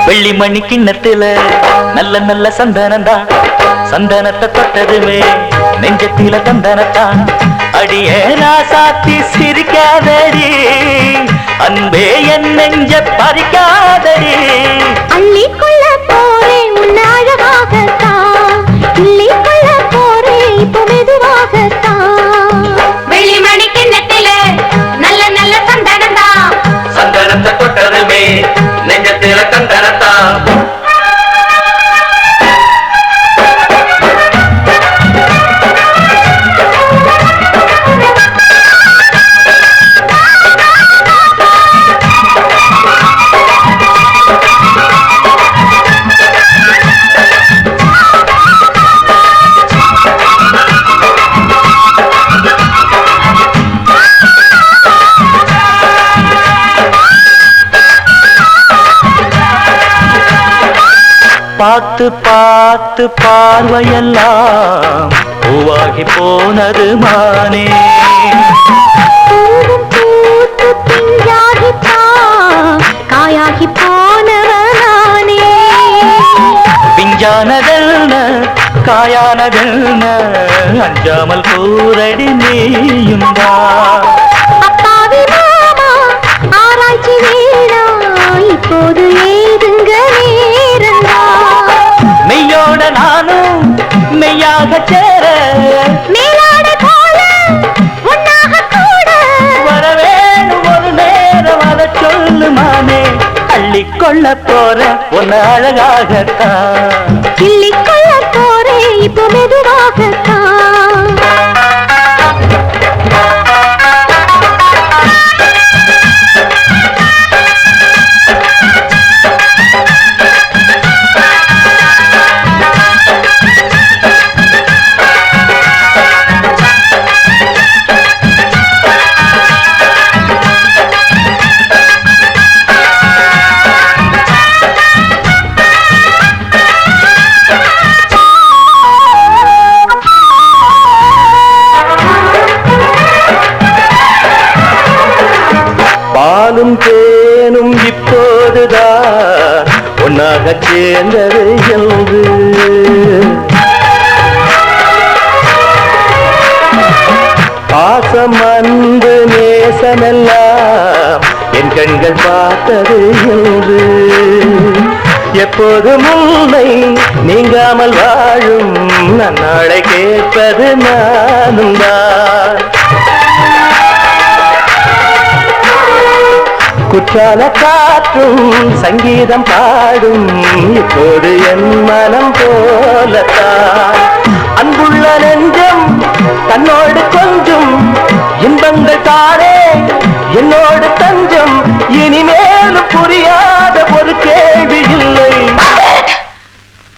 வெள்ளி மணி கிண்ணத்துல நல்ல நல்ல சந்தனந்தான், சந்தனத்தை தொட்டதுமே நெஞ்சத்தில தந்தனத்தான். அடியே ராசாத்தி சிரிக்காதடி, அன்பே என் நெஞ்ச பறிக்காதடி. அள்ளிக்கொள்ள போறேன் உன்னை அழகாகத்தான், கிள்ளிக்கொள்ள போறேன் இப்போ மெதுவாகத்தான். வெள்ளி மணி கிண்ணத்தில நல்ல நல்ல சந்தனந்தான், சந்தனத்தை தொட்டதுமே நெஞ்சத்தில தந்தனத்தான். பார்த்து பார்த்து பார்வையெல்லாம் பூவாகி போனது மானே. பூத்து பிஞ்சாகித்தான் காயாகி போனவனானே. பிஞ்சானதென்ன காயானதென்ன அஞ்சாமல் கூரடி நீயும் தான். அப்பாவி மாமா ஆராய்ச்சி வேணா, இப்போது ஏதுங்க நேரந்தா. மெய்யோட நானும் மெய்யாக சேர, மேலாடை போல ஒன்னாக கூட வரவேணும் ஒரு நேரம் அதை சொல்லுமானே. அள்ளிக்கொள்ள போற ஒன்னு அழகாகத்தான், கிள்ளிக்கொள்ள போறேன் இப்போ மெதுவாகத்தான். பாலும் தேனும் இப்போதுதான் ஒன்னாக சேர்ந்தது என்று. பாசம் அன்பு நேசமெல்லாம் என் கண்கள் பார்த்தது என்று. எப்போது முன்னை நீங்காமல் வாழும் நன்னாளை கேட்பது நானும் தான். குற்றால காற்றும் சங்கீதம் பாடும் இப்போது என் மனம் போலத்தான். அன்புள்ள நெஞ்சம் தன்னோடு கொஞ்சம் இன்பங்கள் தாரே